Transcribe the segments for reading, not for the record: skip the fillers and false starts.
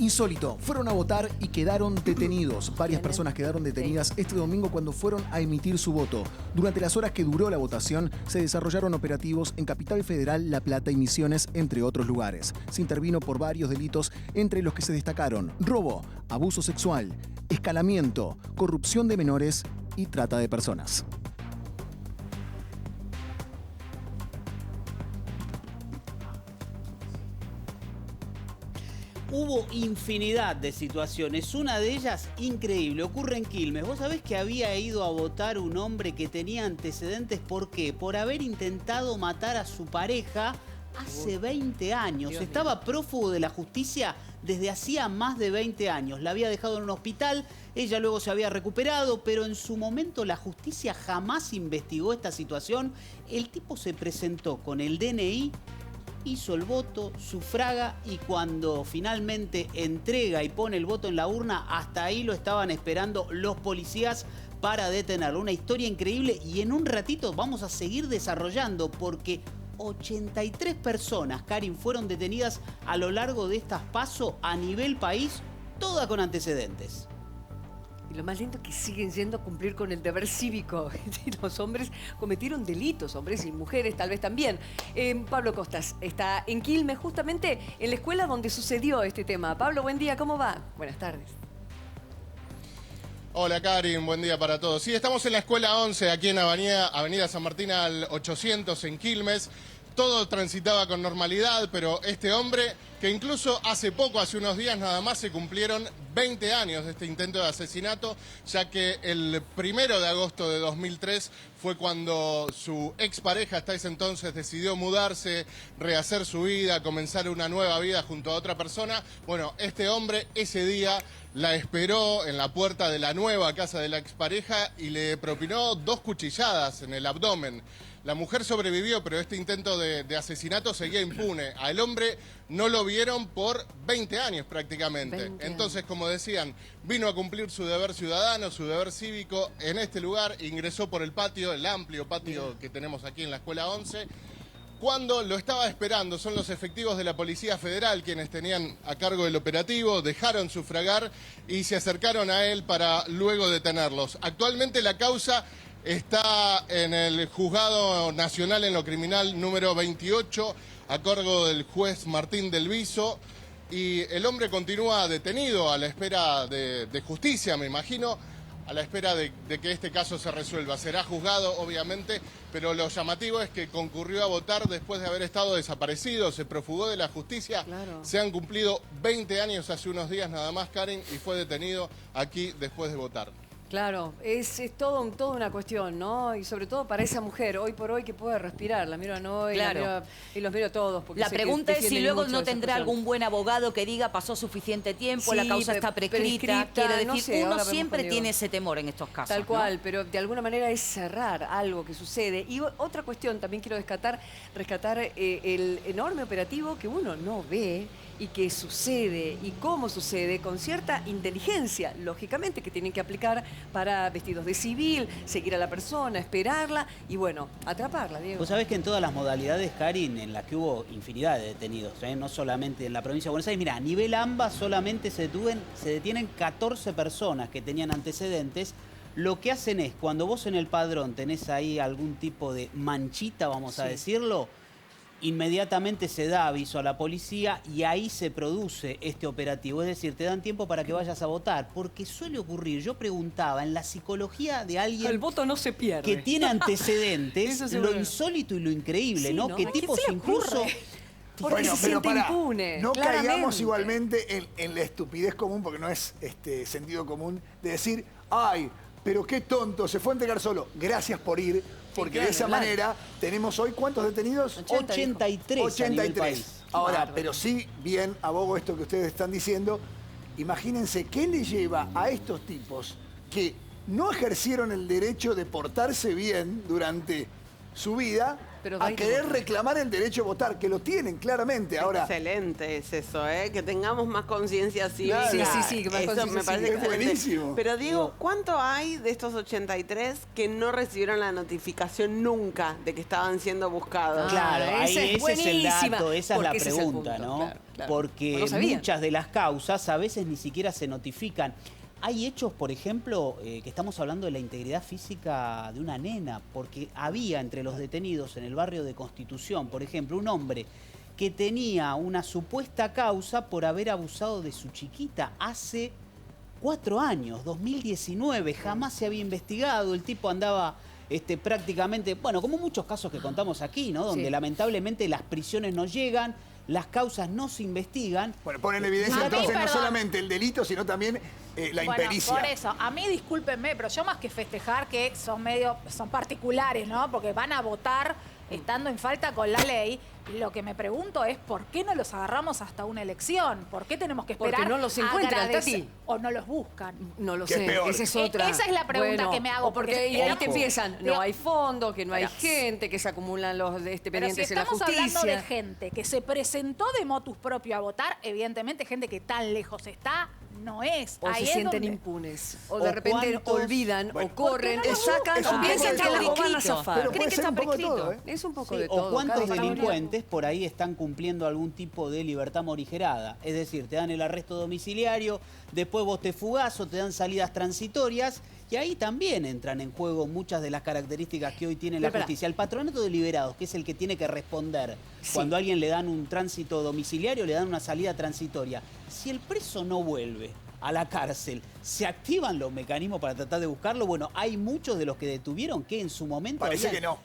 Insólito, fueron a votar y quedaron detenidos. Varias personas quedaron detenidas este domingo cuando fueron a emitir su voto. Durante las horas que duró la votación, se desarrollaron operativos en Capital Federal, La Plata y Misiones, entre otros lugares. Se intervino por varios delitos, entre los que se destacaron robo, abuso sexual, escalamiento, corrupción de menores y trata de personas. Hubo infinidad de situaciones, una de ellas increíble, ocurre en Quilmes. Vos sabés que había ido a votar un hombre que tenía antecedentes, ¿por qué? Por haber intentado matar a su pareja hace 20 años. Estaba prófugo de la justicia desde hacía más de 20 años. La había dejado en un hospital, ella luego se había recuperado, pero en su momento la justicia jamás investigó esta situación. El tipo se presentó con el DNI, hizo el voto, sufraga y cuando finalmente entrega y pone el voto en la urna, hasta ahí lo estaban esperando los policías para detenerlo. Una historia increíble y en un ratito vamos a seguir desarrollando porque 83 personas, Karin, fueron detenidas a lo largo de estas PASO a nivel país, todas con antecedentes. Y lo más lindo es que siguen yendo a cumplir con el deber cívico. Los hombres cometieron delitos, hombres y mujeres tal vez también. Pablo Costas está en Quilmes, justamente en la escuela donde sucedió este tema. Pablo, buen día, ¿cómo va? Buenas tardes. Hola Karin, buen día para todos. Sí, estamos en la Escuela 11, aquí en Avenida San Martín al 800 en Quilmes. Todo transitaba con normalidad, pero este hombre, que incluso hace poco, hace unos días nada más, se cumplieron 20 años de este intento de asesinato, ya que el 1 de agosto de 2003 fue cuando su expareja hasta ese entonces decidió mudarse, rehacer su vida, comenzar una nueva vida junto a otra persona. Bueno, este hombre ese día la esperó en la puerta de la nueva casa de la expareja y le propinó 2 cuchilladas en el abdomen. La mujer sobrevivió, pero este intento de asesinato seguía impune. Al hombre no lo vieron por 20 años prácticamente. Entonces, como decían, vino a cumplir su deber ciudadano, su deber cívico en este lugar, ingresó por el patio, el amplio patio que tenemos aquí en la Escuela 11. Cuando lo estaba esperando, son los efectivos de la Policía Federal quienes tenían a cargo el operativo, dejaron sufragar y se acercaron a él para luego detenerlos. Actualmente la causa está en el Juzgado Nacional en lo Criminal número 28, a cargo del juez Martín del Viso, y el hombre continúa detenido a la espera de justicia, me imagino, a la espera de que este caso se resuelva. Será juzgado, obviamente, pero lo llamativo es que concurrió a votar después de haber estado desaparecido, se profugó de la justicia. Claro. Se han cumplido 20 años hace unos días nada más, Karin, y fue detenido aquí después de votar. Claro, es toda una cuestión, ¿no? Y sobre todo para esa mujer, hoy por hoy, que puede respirar. La miro a Noé, claro, y los miro a todos. La pregunta es si luego no tendrá algún buen abogado que diga pasó suficiente tiempo, sí, la causa está prescrita. Quiere decir, no sé, uno siempre tiene ese temor en estos casos. Tal cual, ¿no? Pero de alguna manera es cerrar algo que sucede. Y otra cuestión, también quiero rescatar el enorme operativo que uno no ve y que sucede y cómo sucede con cierta inteligencia, lógicamente, que tienen que aplicar para vestidos de civil, seguir a la persona, esperarla y, bueno, atraparla, Diego. Vos sabés que en todas las modalidades, Karin, en las que hubo infinidad de detenidos, no solamente en la provincia de Buenos Aires, mira, a nivel AMBA solamente se detienen 14 personas que tenían antecedentes. Lo que hacen es, cuando vos en el padrón tenés ahí algún tipo de manchita, vamos a decirlo, inmediatamente se da aviso a la policía y ahí se produce este operativo. Es decir, te dan tiempo para que vayas a votar. Porque suele ocurrir, yo preguntaba, en la psicología de alguien... El voto no se pierde. Que tiene antecedentes, lo insólito y lo increíble, sí, ¿no? Que tipos incluso... Porque bueno, se siente impune. No caigamos igualmente en la estupidez común, porque no es sentido común, de decir, ay, pero qué tonto, se fue a entregar solo. Gracias por ir. Porque claro, de esa manera tenemos hoy, ¿cuántos detenidos? 83. 83. Ahora, pero sí, bien, abogo esto que ustedes están diciendo. Imagínense, ¿qué le lleva a estos tipos que no ejercieron el derecho de portarse bien durante su vida a querer reclamar el derecho a votar, que lo tienen claramente. Ahora, excelente es eso, que tengamos más conciencia cívica. Claro. Sí, que más eso me parece es buenísimo. Pero Diego, ¿cuánto hay de estos 83 que no recibieron la notificación nunca de que estaban siendo buscados? Claro, ese es el dato, esa es la porque pregunta, ese es el punto, ¿no? claro. Porque muchas de las causas a veces ni siquiera se notifican. Hay hechos, por ejemplo, que estamos hablando de la integridad física de una nena, porque había entre los detenidos en el barrio de Constitución, por ejemplo, un hombre que tenía una supuesta causa por haber abusado de su chiquita hace 4 años, 2019, jamás se había investigado, el tipo andaba prácticamente, bueno, como muchos casos que contamos aquí, ¿no? Donde lamentablemente las prisiones no llegan, las causas no se investigan. Bueno, ponen en evidencia entonces no solamente el delito, sino también la impericia. Por eso, a mí discúlpenme, pero yo más que festejar que son particulares, ¿no? Porque van a votar estando en falta con la ley. Lo que me pregunto es ¿por qué no los agarramos hasta una elección? ¿Por qué tenemos que esperar? Porque no los encuentran, Tati. ¿O no los buscan? No lo sé, esa es otra. Esa es la pregunta que me hago. Porque ahí te empiezan, no hay fondos, que no hay gente, que se acumulan los pendientes en la justicia. Estamos hablando de gente que se presentó de motus propio a votar, evidentemente gente que tan lejos está, no es. O ahí se sienten impunes, o de repente olvidan, o corren, o sacan, o piensan que algo van a zafar. Creen que está prescrito. Es un poco de todo. O cuántos delincuentes por ahí están cumpliendo algún tipo de libertad morigerada. Es decir, te dan el arresto domiciliario, después vos te fugás o te dan salidas transitorias, y ahí también entran en juego muchas de las características que hoy tiene la justicia. El patronato de liberados, que es el que tiene que responder cuando a alguien le dan un tránsito domiciliario, le dan una salida transitoria. Si el preso no vuelve a la cárcel, ¿se activan los mecanismos para tratar de buscarlo? Bueno, hay muchos de los que detuvieron que en su momento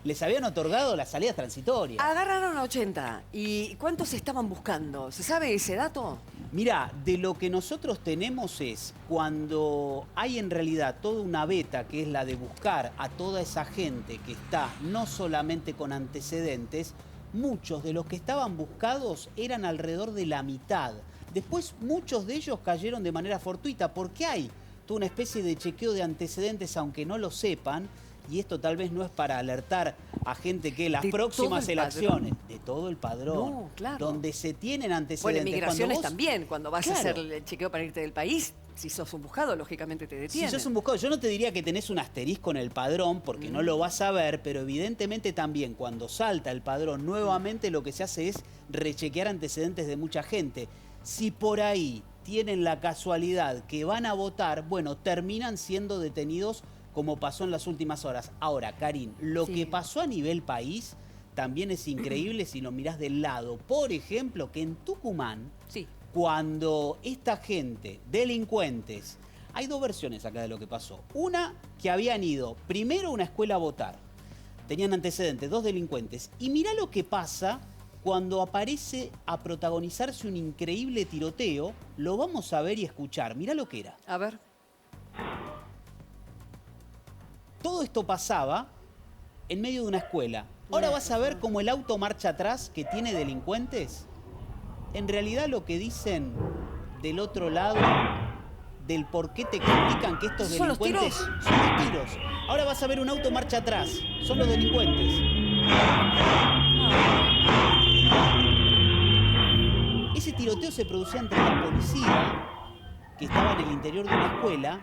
les habían otorgado las salidas transitorias. Agarraron a 80. ¿Y cuántos estaban buscando? ¿Se sabe ese dato? Mirá, de lo que nosotros tenemos es cuando hay en realidad toda una beta que es la de buscar a toda esa gente que está no solamente con antecedentes, muchos de los que estaban buscados eran alrededor de la mitad. Después muchos de ellos cayeron de manera fortuita porque hay toda una especie de chequeo de antecedentes aunque no lo sepan, y esto tal vez no es para alertar a gente que las próximas elecciones, de todo el padrón, donde se tienen antecedentes. Bueno, migraciones también, cuando vas a hacer el chequeo para irte del país, si sos un buscado, lógicamente te detienen. Si sos un buscado, yo no te diría que tenés un asterisco en el padrón, porque no lo vas a ver, pero evidentemente también cuando salta el padrón, nuevamente lo que se hace es rechequear antecedentes de mucha gente. Si por ahí tienen la casualidad que van a votar, bueno, terminan siendo detenidos como pasó en las últimas horas. Ahora, Karin, lo que pasó a nivel país también es increíble si lo mirás del lado. Por ejemplo, que en Tucumán, cuando esta gente, delincuentes, hay dos versiones acá de lo que pasó. Una, que habían ido primero a una escuela a votar. Tenían antecedentes, 2 delincuentes. Y mirá lo que pasa cuando aparece a protagonizarse un increíble tiroteo. Lo vamos a ver y escuchar. Mirá lo que era. A ver. Todo esto pasaba en medio de una escuela. Ahora vas a ver cómo el auto marcha atrás, que tiene delincuentes. En realidad lo que dicen del otro lado, del por qué te explican que estos delincuentes son los tiros. Ahora vas a ver un auto marcha atrás. Son los delincuentes. Ese tiroteo se producía entre la policía, que estaba en el interior de una escuela,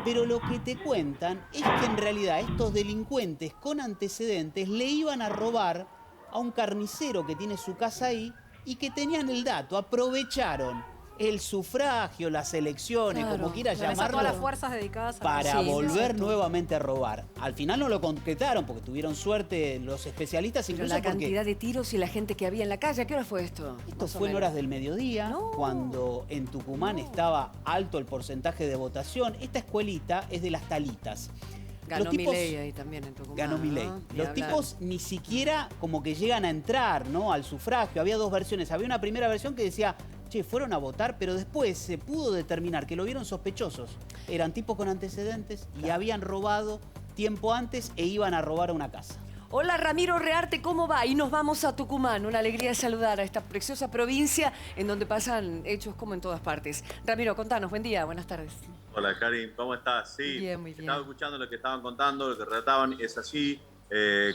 pero lo que te cuentan es que en realidad estos delincuentes con antecedentes le iban a robar a un carnicero que tiene su casa ahí y que tenían el dato, aprovecharon el sufragio, las elecciones, como quieras llamarlo, todas las fuerzas dedicadas para volver nuevamente a robar. Al final no lo concretaron porque tuvieron suerte los especialistas. Pero la cantidad de tiros y la gente que había en la calle, ¿a qué hora fue esto? Esto fue en horas del mediodía, cuando en Tucumán estaba alto el porcentaje de votación. Esta escuelita es de las Talitas. Ganó Milei ahí también en Tucumán. Ganó Milei. Los tipos ni siquiera como que llegan a entrar, ¿no?, al sufragio. Había dos versiones. Había una primera versión que decía, che, fueron a votar, pero después se pudo determinar que lo vieron sospechosos. Eran tipos con antecedentes y habían robado tiempo antes e iban a robar a una casa. Hola Ramiro Rearte, ¿cómo va? Y nos vamos a Tucumán. Una alegría saludar a esta preciosa provincia en donde pasan hechos como en todas partes. Ramiro, contanos, buen día, buenas tardes. Hola Karin, ¿cómo estás? Sí, bien, muy bien. Estaba escuchando lo que estaban contando, lo que relataban, es así.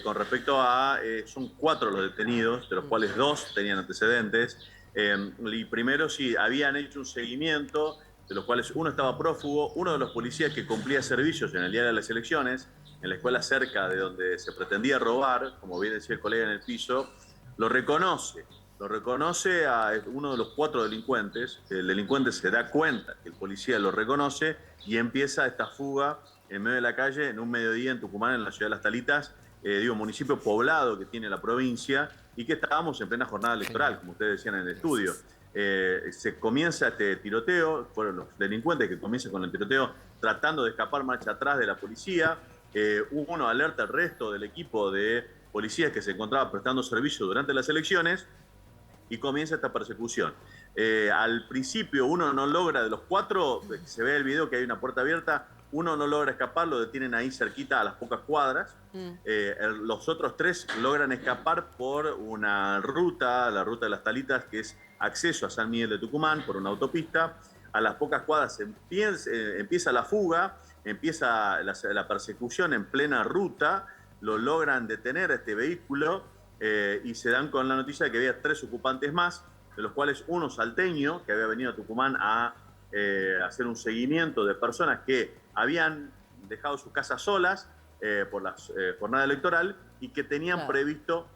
con respecto a, son 4 los detenidos, de los cuales 2 tenían antecedentes. Y primero sí, habían hecho un seguimiento, de los cuales uno estaba prófugo, uno de los policías que cumplía servicios en el día de las elecciones, en la escuela cerca de donde se pretendía robar, como bien decía el colega en el piso, lo reconoce a uno de los 4 delincuentes. El delincuente se da cuenta que el policía lo reconoce y empieza esta fuga en medio de la calle, en un mediodía en Tucumán, en la ciudad de Las Talitas, municipio poblado que tiene la provincia, y que estábamos en plena jornada electoral, como ustedes decían en el estudio. Se comienza este tiroteo, fueron los delincuentes que comienzan con el tiroteo tratando de escapar marcha atrás de la policía. Uno alerta al resto del equipo de policías que se encontraba prestando servicio durante las elecciones y comienza esta persecución. Al principio uno no logra, de los 4, se ve el video que hay una puerta abierta, uno no logra escapar, lo detienen ahí cerquita a las pocas cuadras. Los otros 3 logran escapar por una ruta, la ruta de Las Talitas, que es acceso a San Miguel de Tucumán por una autopista. A las pocas cuadras empieza la fuga, empieza la persecución en plena ruta, lo logran detener a este vehículo y se dan con la noticia de que había 3 ocupantes más, de los cuales uno salteño, que había venido a Tucumán a hacer un seguimiento de personas que habían dejado sus casas solas por la jornada electoral y que tenían previsto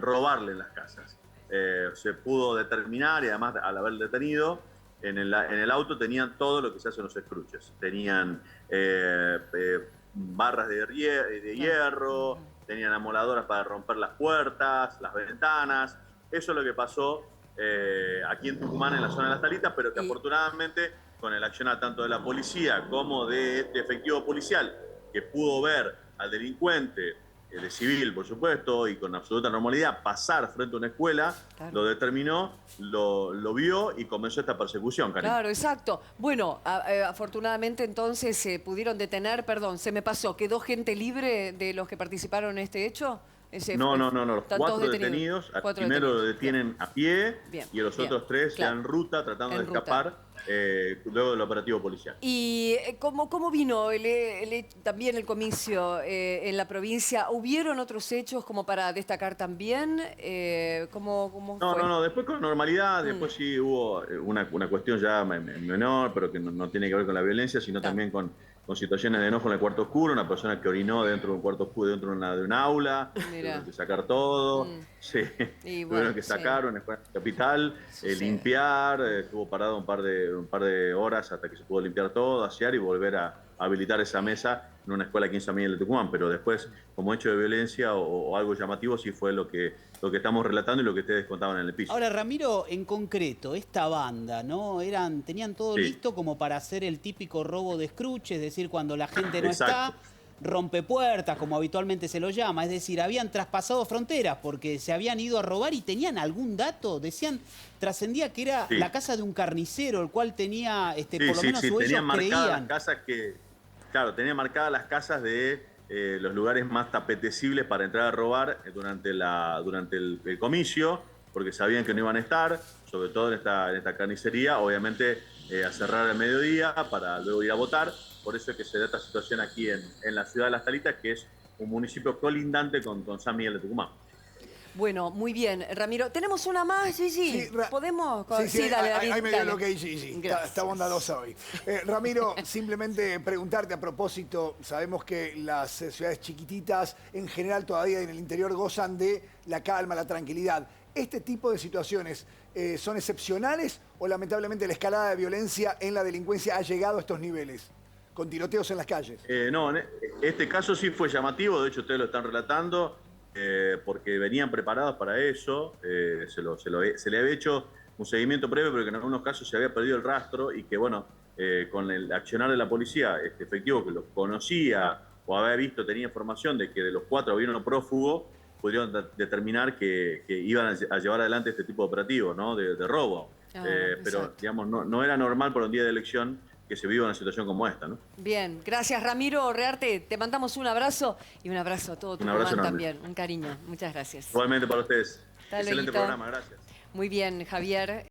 robarle las casas. Se pudo determinar, y además al haber detenido, en el auto tenían todo lo que se hace en los escruches. Tenían barras de hierro, tenían amoladoras para romper las puertas, las ventanas. Eso es lo que pasó aquí en Tucumán, en la zona de Las Talitas, pero que afortunadamente, con el accionar tanto de la policía como de este efectivo policial, que pudo ver al delincuente, de civil, por supuesto, y con absoluta normalidad, pasar frente a una escuela, lo determinó, lo vio y comenzó esta persecución, Karina. Claro, exacto. Bueno, afortunadamente entonces se pudieron detener, perdón, se me pasó, ¿quedó gente libre de los que participaron en este hecho? No, los 4 detenidos. Primero lo detienen a pie y a los otros 3 ya en ruta tratando de escapar luego del operativo policial. ¿Y cómo vino también el comicio en la provincia? ¿Hubieron otros hechos como para destacar también? ¿Cómo fue? No, después con normalidad, después sí hubo una cuestión ya menor, pero que no tiene que ver con la violencia, sino también con situaciones de enojo en el cuarto oscuro, una persona que orinó dentro de un cuarto oscuro, dentro de un aula, tuvieron que sacar todo, tuvieron que sacar una escuela capital, limpiar, estuvo parado un par de horas hasta que se pudo limpiar todo, asear y volver a habilitar esa mesa en una escuela aquí en San Miguel de Tucumán, pero después, como hecho de violencia o algo llamativo, sí fue lo que estamos relatando y lo que ustedes contaban en el piso. Ahora, Ramiro, en concreto, esta banda, ¿no? Tenían todo listo como para hacer el típico robo de escruche, es decir, cuando la gente no está, rompe puertas, como habitualmente se lo llama, es decir, habían traspasado fronteras porque se habían ido a robar y tenían algún dato, decían, trascendía que era la casa de un carnicero, el cual tenía, por lo menos ellos creían. Tenían marcadas las casas de los lugares más apetecibles para entrar a robar durante el comicio, porque sabían que no iban a estar, sobre todo en esta carnicería, obviamente a cerrar al mediodía para luego ir a votar. Por eso es que se da esta situación aquí en la ciudad de Las Talitas, que es un municipio colindante con San Miguel de Tucumán. Bueno, muy bien. Ramiro, ¿tenemos una más, Gigi? Sí, ¿Podemos? Sí, dale, ahí me dio lo que hay, Gigi. Está bondadosa hoy. Ramiro, simplemente preguntarte a propósito, sabemos que las ciudades chiquititas en general todavía en el interior gozan de la calma, la tranquilidad. ¿Este tipo de situaciones son excepcionales o lamentablemente la escalada de violencia en la delincuencia ha llegado a estos niveles? Con tiroteos en las calles. No, este caso sí fue llamativo, de hecho ustedes lo están relatando, porque venían preparados para eso, se le había hecho un seguimiento previo, pero que en algunos casos se había perdido el rastro y que, bueno, con el accionar de la policía, efectivo que los conocía o había visto, tenía información de que de los 4 había uno prófugo, pudieron determinar que iban a llevar adelante este tipo de operativo, ¿no? de robo. Pero, digamos, no era normal por un día de elección que se viva una situación como esta, ¿no? Bien, gracias Ramiro Rearte, te mandamos un abrazo y un abrazo a todo Tucumán también, un cariño, muchas gracias. Igualmente para ustedes. Excelente programa, gracias. Muy bien, Javier.